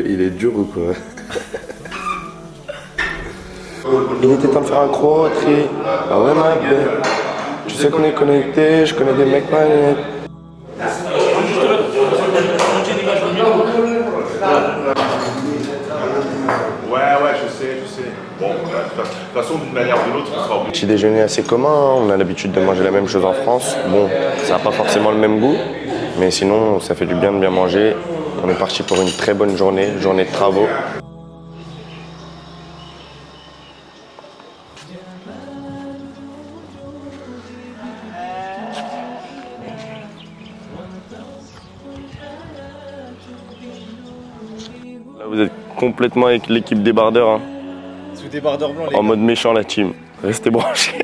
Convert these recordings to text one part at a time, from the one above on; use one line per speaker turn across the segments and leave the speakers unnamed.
Il est dur ou quoi? Il était temps de faire un crotterie. Ah ouais, ma belle. Tu sais qu'on est connecté, je connais des mecs pas net.
Ouais, je sais. Bon, de toute façon, d'une manière ou d'une autre, on sera obligé.
Petit déjeuner assez commun, hein. On a l'habitude de manger la même chose en France. Bon, ça n'a pas forcément le même goût, mais sinon, ça fait du bien de bien manger. On est parti pour une très bonne journée de travaux. Là, vous êtes complètement avec l'équipe débardeur, hein.
Sous débardeur blanc, les
En
gars.
mode méchant, la team. Restez branchés.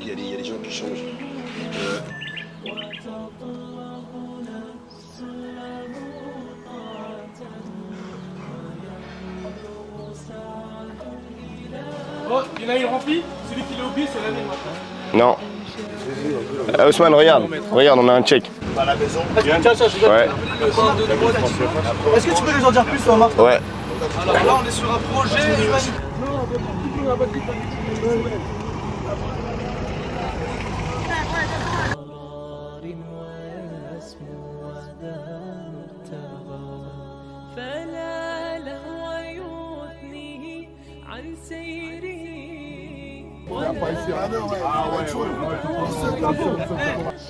Il y a des gens qui changent.
Oh, il y en a une remplie. Celui qui l'a oublié, c'est l'année maintenant.
Non. Ousmane, regarde, on a un check.
À la maison.
Tiens, je vais.
Ouais,
Est-ce que tu peux nous en dire plus, toi, Marc?
ouais.
Alors là, on est sur un projet humanitaire.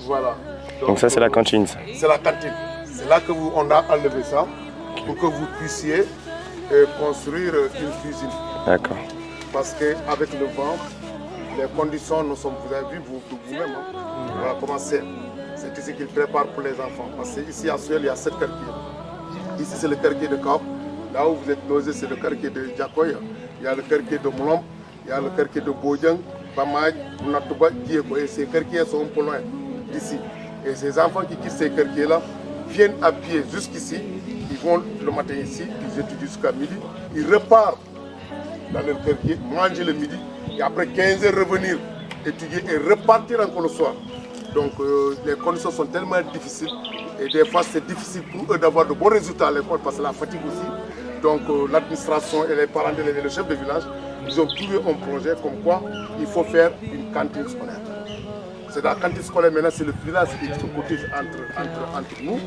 Voilà.
Donc ça, c'est la cantine. Ça.
C'est la cantine. C'est là qu'on a enlevé ça pour que vous puissiez construire une cuisine.
D'accord.
Parce qu'avec le vent, les conditions ne sont, vous avez vu vous-même. Hein. Voilà comment c'est. C'est ici qu'ils préparent pour les enfants. Parce qu'ici à Suel, il y a 7 quartiers. Ici, c'est le quartier de Cap. Là où vous êtes logé, c'est le quartier de Djakoya. Il y a le quartier de Moulom. Il y a le quartier de Bojang, Bamaj, Natouba, Dieko. Et ces quartiers sont un peu loin d'ici. Et ces enfants qui quittent ces quartiers-là viennent à pied jusqu'ici. Ils vont le matin ici, ils étudient jusqu'à midi. Ils repartent dans leur quartier, manger le midi. Et après 15 heures, revenir étudier et repartir encore le soir. Donc les conditions sont tellement difficiles. Et des fois, c'est difficile pour eux d'avoir de bons résultats à l'école parce que la fatigue aussi. Donc l'administration et les parents et le chef de village, ils ont trouvé un projet comme quoi il faut faire une cantine scolaire. C'est dans la cantine scolaire maintenant, c'est le village qui se cotise entre nous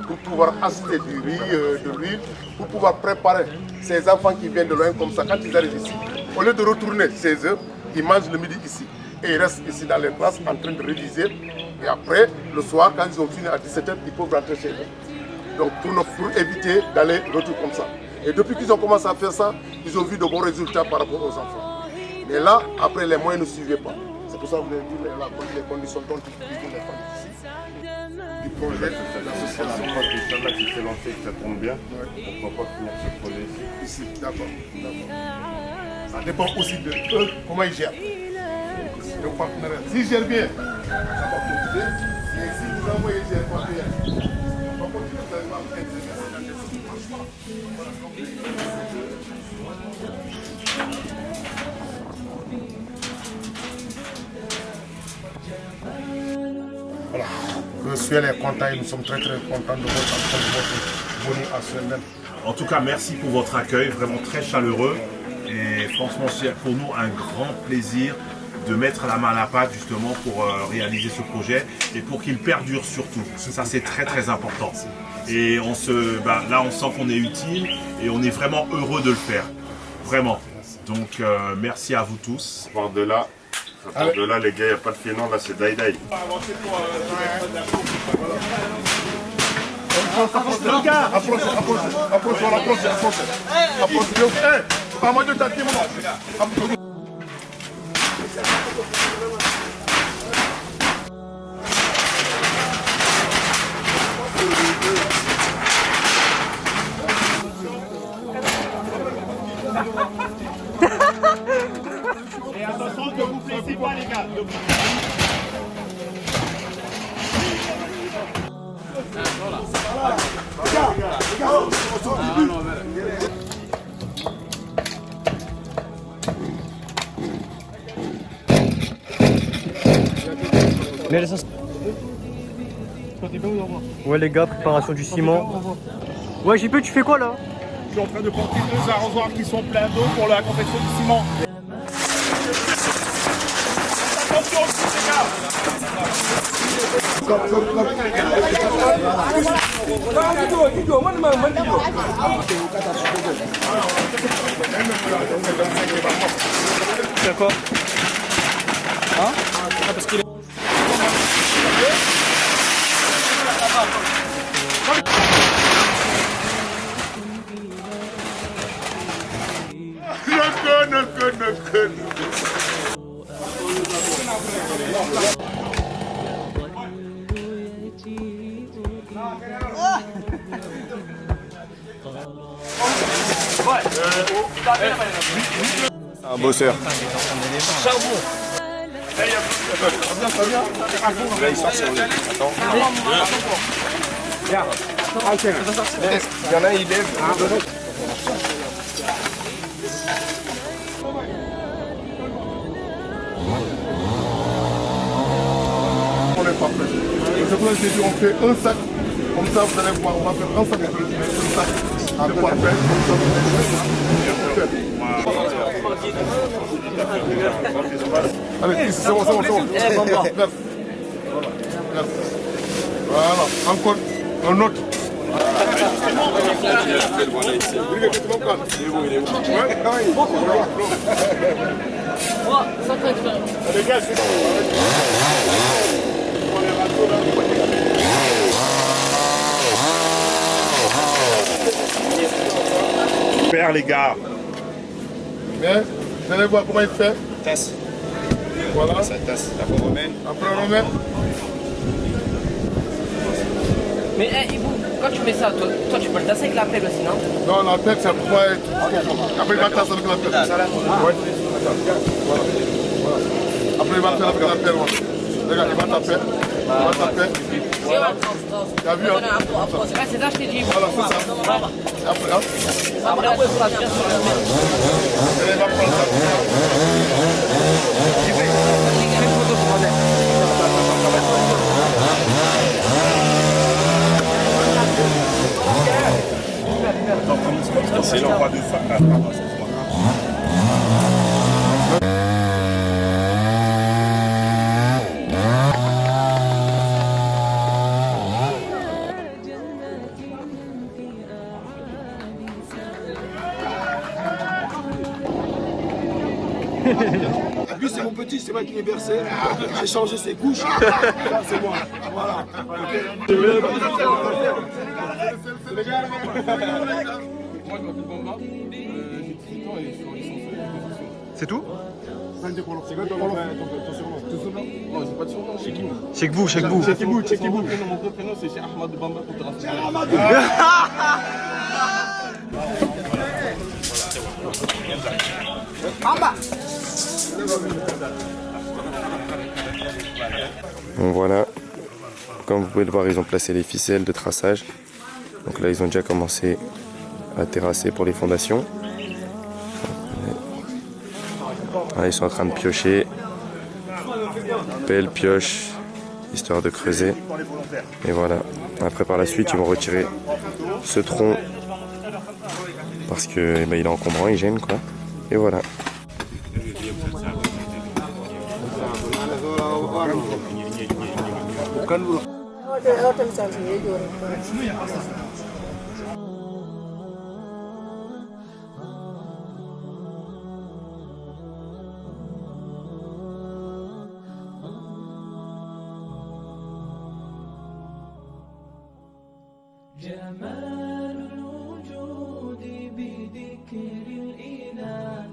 pour pouvoir acheter du riz, de l'huile, pour pouvoir préparer ces enfants qui viennent de loin comme ça. Quand ils arrivent ici, au lieu de retourner 16 heures, ils mangent le midi ici. Et ils restent ici dans les classes en train de réviser. Et après, le soir, quand ils ont fini à 17 heures, ils peuvent rentrer chez eux. Donc pour éviter d'aller retour comme ça. Et depuis qu'ils ont commencé à faire ça, ils ont vu de bons résultats par rapport aux enfants. Mais là, après, les moyens ne suivaient pas. C'est pour ça que vous avez vu les conditions dont ils utilisent les femmes ici. Du projet,
Là qui s'est lancé, que ça tombe bien, pourquoi pas finir ce projet ici?
Ici, d'accord. Ça dépend aussi de eux, comment ils gèrent. Le partenariat. S'ils gèrent bien, ça va continuer. Et si vous envoyez les partenaires, ça va continuer, vous n'allez pas être dans des situations. Voilà. Le Suel est content et nous sommes très contents de votre venue à Suel même.
En tout cas, merci pour votre accueil, vraiment très chaleureux. Et franchement, c'est pour nous un grand plaisir de mettre la main à la pâte justement pour réaliser ce projet et pour qu'il perdure surtout. Ça, c'est très important. Et là, on sent qu'on est utile et on est vraiment heureux de le faire. Vraiment. Donc, merci à vous tous.
Par-delà, les gars, il n'y a pas de finon, là, c'est Daïdaï.
Et attention, ne vous blessez pas les gars.
Mais elle est ouais les gars, préparation du ciment. Ouais JP, tu fais quoi là?
Je suis en train de porter 2 arrosoirs qui sont pleins d'eau pour la confection du ciment. Attention aussi les gars.
C'est quoi? Hein? Parce qu'il est...
Un bosseur. Là, il sort sur lui. Attends. Il y en a, il lève.
On n'est pas prêt. C'est pour ça que j'ai dit on fait un sac. Comme ça, vous allez voir, on va faire un sac. Un sac. À quoi faire. Comme ça, vous allez allez, c'est bon, c'est bon, c'est bon. Voilà, encore un autre.
Super les gars.
Mais, vous allez voir comment il fait.
Tasse.
Voilà.
Ça tasse. Après, on remet.
Après, on remet.
Mais Ibou, quand tu mets ça, toi tu peux le tasser avec la pelle aussi, non?
Non, la tête, ça peut pas être. Après, il va tasser avec la pelle. Ouais. Voilà. Après, il va faire avec la pelle. Regarde, il va taper. Il va taper. Voilà. Tu as vu, hein?
C'est ça, je t'ai dit.
Voilà, c'est ça. Après, hein?
Après, il faut la bien sur le mètre.
Et il va prendre ça.
C'est l'envoi de ça.
Lui, c'est mon petit, c'est moi qui l'ai bercé. J'ai changé ses couches. C'est moi. Voilà.
C'est tout?
C'est quoi ton surnom?
Non, j'ai pas de surnom, c'est Kibou.
Check vous, check vous.
C'est Kibou, c'est Kibou. Mon vrai prénom, c'est Cheikh Ahmad Bamba Koutras.
Donc voilà, comme vous pouvez le voir, ils ont placé les ficelles de traçage. Donc là, ils ont déjà commencé à terrasser pour les fondations. Là, ils sont en train de piocher. Pelle, pioche, histoire de creuser. Et voilà. Après, par la suite, ils vont retirer ce tronc parce que il est encombrant, il gêne quoi. Et voilà.
جمال الوجود بذكر الإله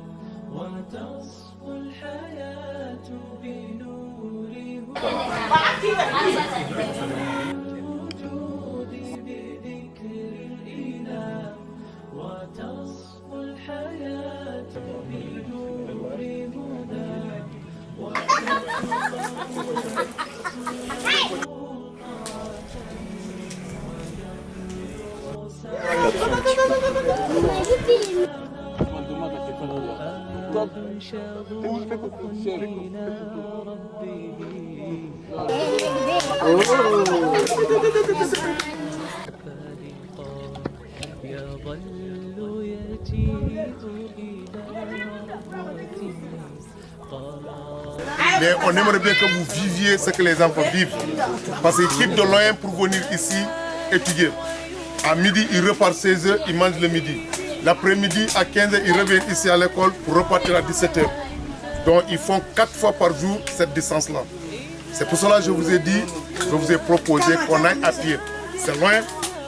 وتصفو الحياة بنور الوجود بذكر الإله وتصفو الحياة بنور هداه
Mais on aimerait bien que vous viviez ce que les enfants vivent. Parce qu'ils quittent de loin pour venir ici étudier. À midi, ils repartent 16h, ils mangent le midi. L'après-midi, à 15h, ils reviennent ici à l'école pour repartir à 17h. Donc ils font 4 fois par jour cette distance-là. C'est pour cela que je vous ai dit, je vous ai proposé qu'on aille à pied. C'est loin,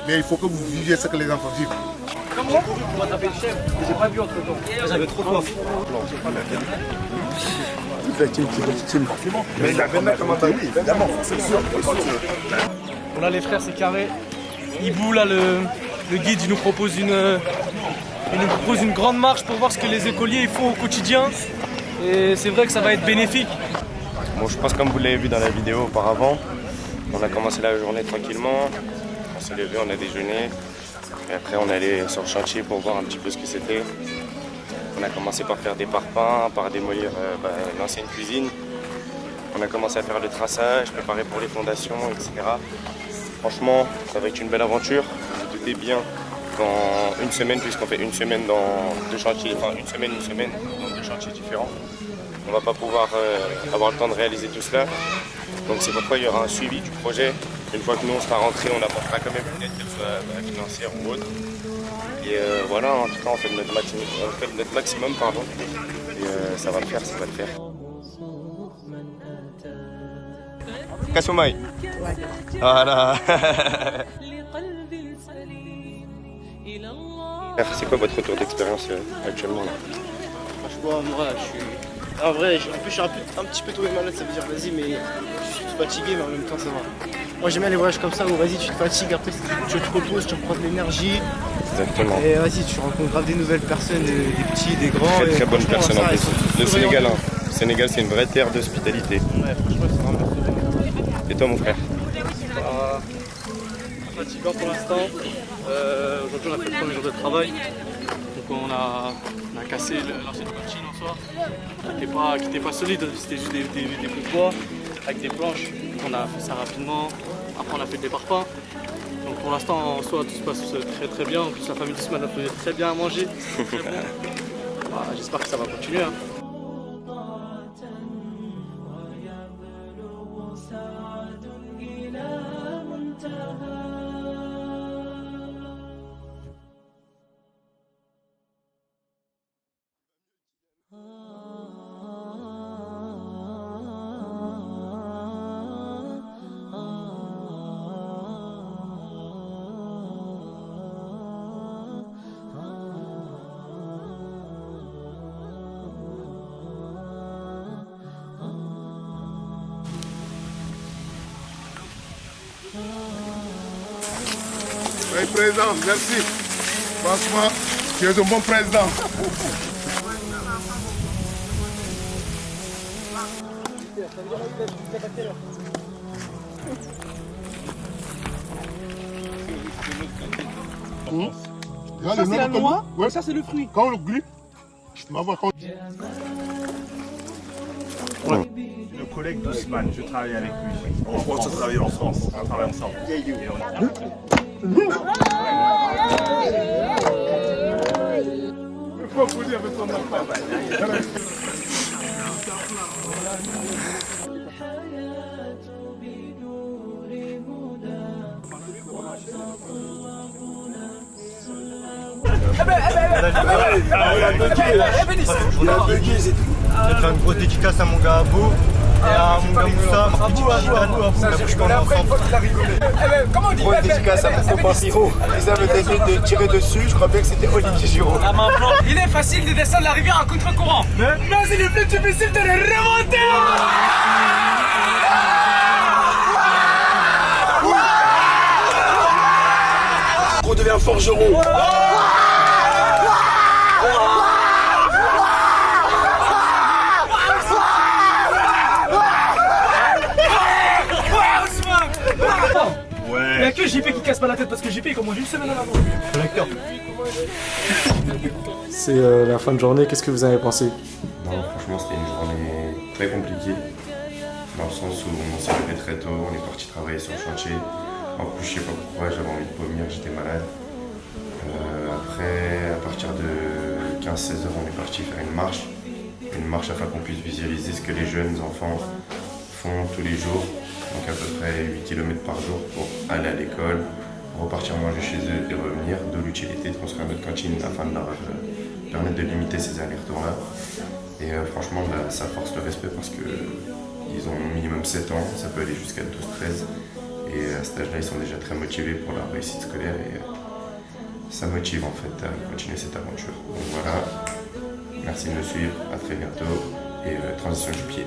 mais il faut que vous viviez ce que les enfants vivent.
Comment on va taper le chef, j'ai pas vu entre temps. J'avais trop soif.
Mais il a bien comment t'as dit, évidemment, c'est sûr.
Bon là les frères c'est carré. Ibou là le guide il nous propose une grande marche pour voir ce que les écoliers ils font au quotidien. Et c'est vrai que ça va être bénéfique.
Bon, je pense comme vous l'avez vu dans la vidéo auparavant, on a commencé la journée tranquillement, on s'est levé, on a déjeuné, et après on est allé sur le chantier pour voir un petit peu ce que c'était. On a commencé par faire des parpaings, par démolir l'ancienne cuisine. On a commencé à faire le traçage, préparer pour les fondations, etc. Franchement, ça va être une belle aventure. Vous vous doutez bien qu'en une semaine, puisqu'on fait une semaine dans deux chantiers, enfin une semaine dans deux chantiers différents, on ne va pas pouvoir avoir le temps de réaliser tout cela. Donc c'est pourquoi il y aura un suivi du projet. Une fois que nous on sera rentrés, on apportera quand même une aide, qu'elle soit financière ou autre. Et voilà, en tout cas on fait de notre maximum, et ça va le faire, ça va le faire. Kassoumai. Voilà. C'est quoi votre retour d'expérience actuellement là?
Franchement, moi je suis... En vrai, en plus je suis un petit peu tombé malade, ça veut dire vas-y, mais je suis fatigué, mais en même temps ça va. Moi j'aime bien les voyages comme ça où vas-y tu te fatigues, après tu te reposes, tu reprends de l'énergie.
Exactement.
Et vas-y, tu rencontres grave des nouvelles personnes, des petits, des grands.
Très bonne personne en plus. Le Sénégal, le Sénégal c'est une vraie terre d'hospitalité.
Ouais, franchement c'est vraiment très bien.
Et toi mon frère?
Fatigant pour l'instant. Aujourd'hui on a fait le premier jour de travail. Donc on a cassé l'ancienne cantine en soi, qui n'était pas solide, c'était juste des bouts de bois avec des planches. Donc on a fait ça rapidement. Après on a fait des parpaings. Donc pour l'instant en soi tout se passe très très bien. En plus la famille d'Ousmane a fait très bien à manger. Très bon. Bah, j'espère que ça va continuer. Hein.
Oui, président, merci. Franchement, tu es un bon président.
Ça c'est la noix, ouais. Ça c'est le fruit.
Quand on le glisse, je m'envoie quand...
Le collègue d'Ousmane, je travaille avec lui. On se travaille en France, on travaille ensemble.
Je vais faire une grosse dédicace à mon gars Abou et à mon gars Moussa. Je connais après une fois qu'il a rigolé. Grosse dédicace à mon copain Siro. Ils avaient essayé de tirer dessus, je crois bien que c'était Olivier Giraud.
Il est facile de descendre la rivière à contre-courant. Mais il est plus difficile de le remonter.
On devient forgeron.
Il n'y a que JP qui casse pas la tête parce que JP il commence une semaine en avant.
C'est la fin de journée, qu'est-ce que vous avez pensé?
Non, franchement, c'était une journée très compliquée, dans le sens où on s'est levé très tôt, on est parti travailler sur le chantier. En plus, je sais pas pourquoi, j'avais envie de vomir, j'étais malade. Après, à partir de 15-16 heures, on est parti faire une marche afin qu'on puisse visualiser ce que les jeunes enfants font tous les jours, donc à peu près 8 km par jour pour aller à l'école, repartir manger chez eux et revenir, d'où l'utilité de construire notre cantine afin de leur permettre de limiter ces allers-retours-là. Et franchement, ça force le respect parce qu'ils ont minimum 7 ans, ça peut aller jusqu'à 12-13. Et à cet âge-là, ils sont déjà très motivés pour leur réussite scolaire et ça motive en fait à continuer cette aventure. Donc voilà, merci de me suivre, à très bientôt et transition du pied.